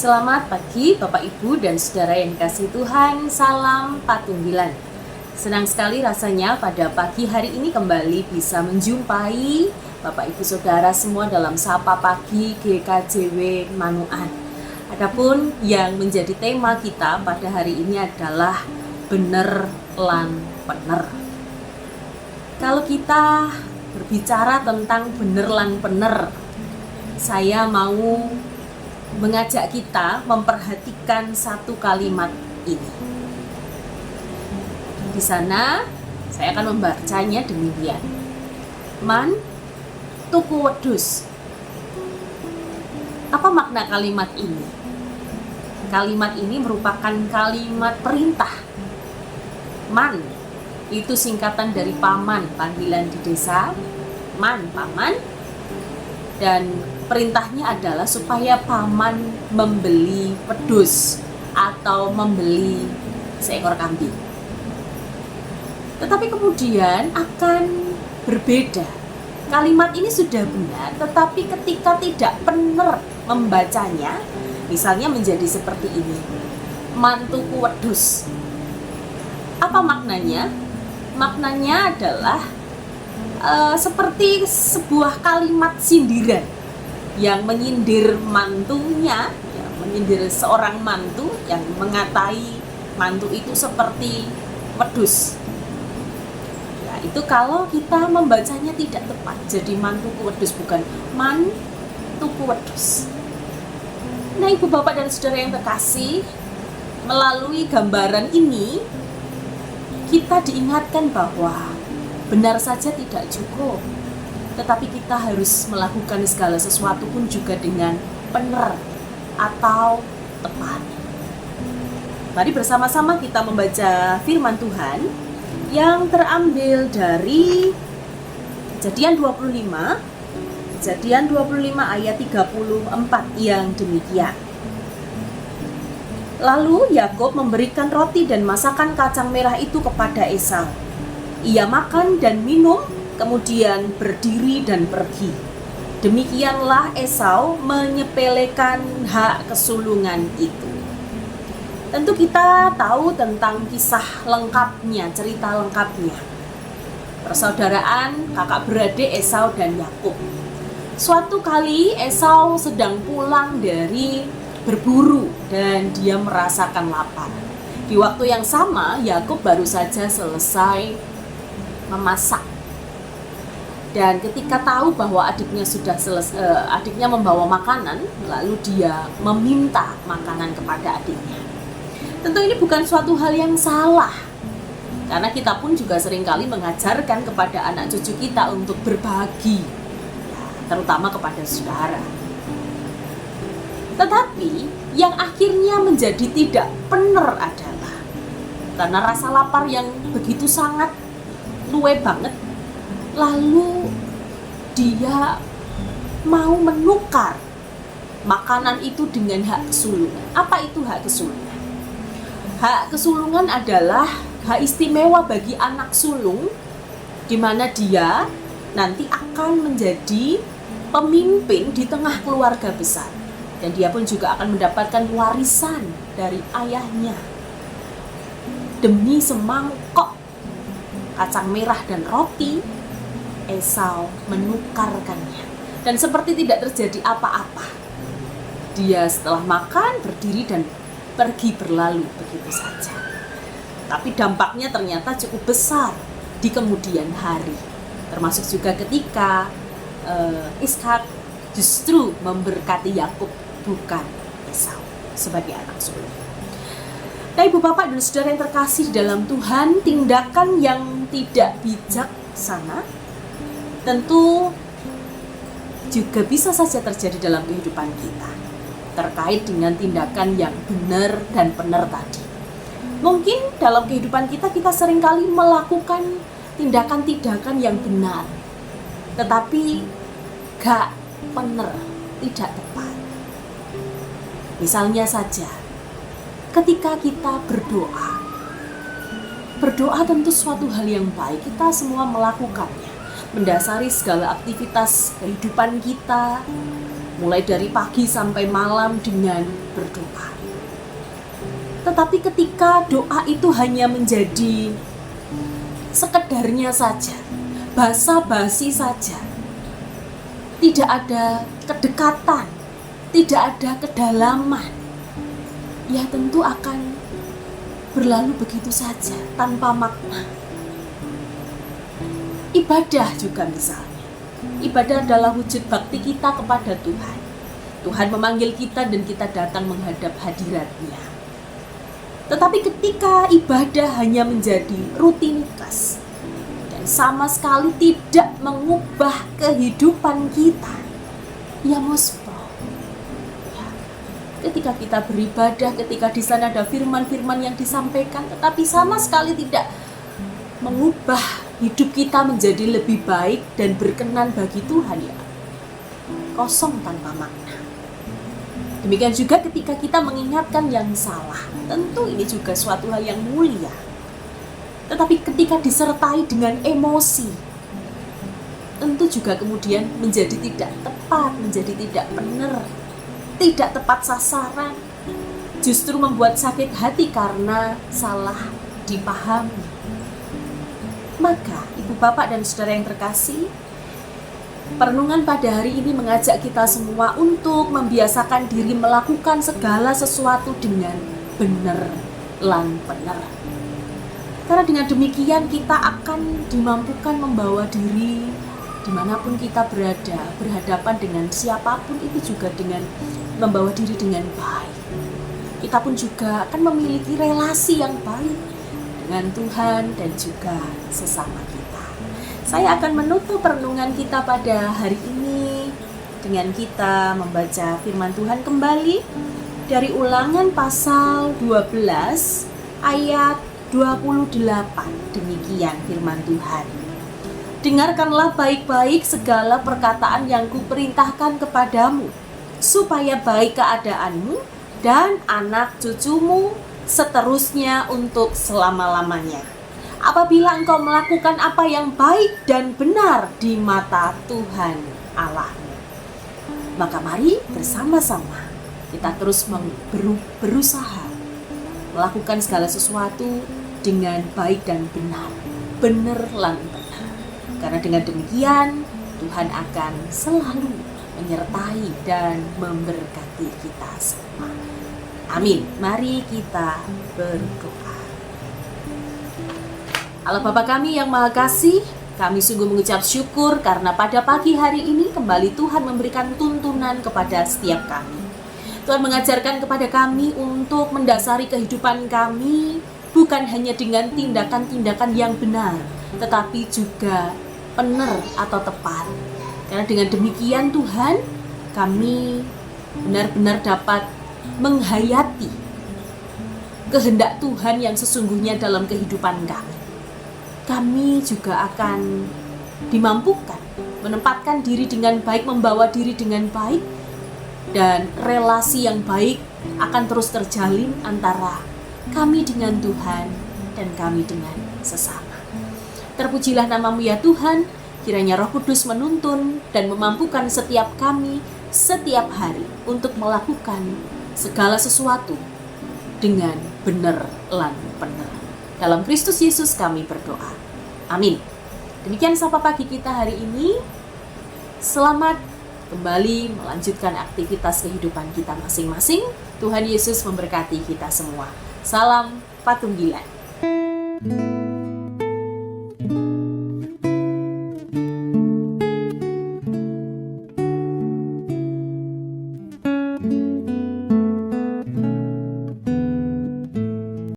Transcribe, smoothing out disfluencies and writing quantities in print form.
Selamat pagi Bapak Ibu dan Saudara yang dikasihi Tuhan, salam Patunggilan. Senang sekali rasanya pada pagi hari ini kembali bisa menjumpai Bapak Ibu Saudara semua dalam Sapa Pagi GKJW Manuan. Adapun yang menjadi tema kita pada hari ini adalah bener lan pener. Kalau kita berbicara tentang bener lan pener, saya mau mengajak kita memperhatikan satu kalimat ini. Di sana saya akan membacanya demikian. Man tuku wedhus. Apa makna kalimat ini? Kalimat ini merupakan kalimat perintah. Man itu singkatan dari paman, panggilan di desa. Man, paman. Dan perintahnya adalah supaya paman membeli wedhus atau membeli seekor kambing. Tetapi kemudian akan berbeda. Kalimat ini sudah benar, tetapi ketika tidak benar membacanya, misalnya menjadi seperti ini. Mantuku wedhus. Apa maknanya? Maknanya adalah seperti sebuah kalimat sindiran yang menyindir mantunya, menyindir seorang mantu yang mengatai mantu itu seperti wedhus. Ya, itu kalau kita membacanya tidak tepat, jadi mantuku wedhus, bukan mantuku wedhus. Nah, Ibu Bapak dan Saudara yang terkasih, melalui gambaran ini kita diingatkan bahwa benar saja tidak cukup, tetapi kita harus melakukan segala sesuatu pun juga dengan benar atau tepat. Mari bersama-sama kita membaca firman Tuhan yang terambil dari Kejadian 25 ayat 34 yang demikian. Lalu Yakub memberikan roti dan masakan kacang merah itu kepada Esau. Ia makan dan minum, kemudian berdiri dan pergi. Demikianlah Esau menyepelekan hak kesulungan itu. Tentu kita tahu tentang kisah lengkapnya, cerita lengkapnya. Persaudaraan kakak beradik Esau dan Yakub. Suatu kali Esau sedang pulang dari berburu dan dia merasakan lapar. Di waktu yang sama, Yakub baru saja selesai memasak. Dan ketika tahu bahwa adiknya adiknya membawa makanan, lalu dia meminta makanan kepada adiknya. Tentu ini bukan suatu hal yang salah, karena kita pun juga seringkali mengajarkan kepada anak cucu kita untuk berbagi, terutama kepada saudara. Tetapi yang akhirnya menjadi tidak benar adalah karena rasa lapar yang begitu sangat luwe banget, lalu dia mau menukar makanan itu dengan hak kesulungan. Apa itu hak kesulungan? Hak kesulungan adalah hak istimewa bagi anak sulung, di mana dia nanti akan menjadi pemimpin di tengah keluarga besar, dan dia pun juga akan mendapatkan warisan dari ayahnya. Demi semangkok kacang merah dan roti, Esau menukarkannya. Dan seperti tidak terjadi apa-apa, dia setelah makan berdiri dan pergi berlalu begitu saja. Tapi dampaknya ternyata cukup besar di kemudian hari, termasuk juga ketika Ishak justru memberkati Yakub, bukan Esau sebagai anak sulung. Nah, Ibu Bapak dan Saudara yang terkasih dalam Tuhan, tindakan yang tidak bijaksana tentu juga bisa saja terjadi dalam kehidupan kita, terkait dengan tindakan yang benar dan benar tadi. Mungkin dalam kehidupan kita seringkali melakukan tindakan-tindakan yang benar, tetapi gak benar, tidak tepat. Misalnya saja, ketika kita berdoa tentu suatu hal yang baik, kita semua melakukannya, mendasari segala aktivitas kehidupan kita, mulai dari pagi sampai malam dengan berdoa. Tetapi ketika doa itu hanya menjadi sekedarnya saja, basa-basi saja, tidak ada kedekatan, tidak ada kedalaman, ya tentu akan berlalu begitu saja tanpa makna. Ibadah juga misalnya, ibadah adalah wujud bakti kita kepada Tuhan. Tuhan memanggil kita dan kita datang menghadap hadirat-Nya. Tetapi ketika ibadah hanya menjadi rutinitas dan sama sekali tidak mengubah kehidupan kita, ya mospo. Ya, ketika kita beribadah, ketika di sana ada firman-firman yang disampaikan, tetapi sama sekali tidak mengubah hidup kita menjadi lebih baik dan berkenan bagi Tuhan, ya kosong tanpa makna. Demikian juga ketika kita mengingatkan yang salah, tentu ini juga suatu hal yang mulia. Tetapi ketika disertai dengan emosi, tentu juga kemudian menjadi tidak tepat, menjadi tidak benar, tidak tepat sasaran, justru membuat sakit hati karena salah dipahami. Maka, Ibu Bapak dan Saudara yang terkasih, perenungan pada hari ini mengajak kita semua untuk membiasakan diri melakukan segala sesuatu dengan benar lan benar. Karena dengan demikian kita akan dimampukan membawa diri dimanapun kita berada, berhadapan dengan siapapun itu juga dengan membawa diri dengan baik. Kita pun juga akan memiliki relasi yang baik dengan Tuhan dan juga sesama kita. Saya akan menutup renungan kita pada hari ini dengan kita membaca firman Tuhan kembali dari Ulangan pasal 12 ayat 28. Demikian firman Tuhan. Dengarkanlah baik-baik segala perkataan yang kuperintahkan kepadamu, supaya baik keadaanmu dan anak cucumu seterusnya untuk selama-lamanya. Apabila engkau melakukan apa yang baik dan benar di mata Tuhan Allahmu. Maka mari bersama-sama kita terus berusaha melakukan segala sesuatu dengan baik dan benar, benar lan benar. Karena dengan demikian Tuhan akan selalu menyertai dan memberkati kita semua. Amin. Mari kita berdoa. Allah Bapa kami yang Maha Kasih, kami sungguh mengucap syukur karena pada pagi hari ini kembali Tuhan memberikan tuntunan kepada setiap kami. Tuhan mengajarkan kepada kami untuk mendasari kehidupan kami bukan hanya dengan tindakan-tindakan yang benar, tetapi juga benar atau tepat. Karena dengan demikian Tuhan, kami benar-benar dapat menghayati kehendak Tuhan yang sesungguhnya dalam kehidupan kami. Kami juga akan dimampukan menempatkan diri dengan baik, membawa diri dengan baik, dan relasi yang baik akan terus terjalin antara kami dengan Tuhan dan kami dengan sesama. Terpujilah nama-Mu ya Tuhan, kiranya Roh Kudus menuntun dan memampukan setiap kami setiap hari untuk melakukan segala sesuatu dengan benar lan benar. Dalam Kristus Yesus kami berdoa. Amin. Demikian sapa pagi kita hari ini. Selamat kembali melanjutkan aktivitas kehidupan kita masing-masing. Tuhan Yesus memberkati kita semua. Salam Patunggilan.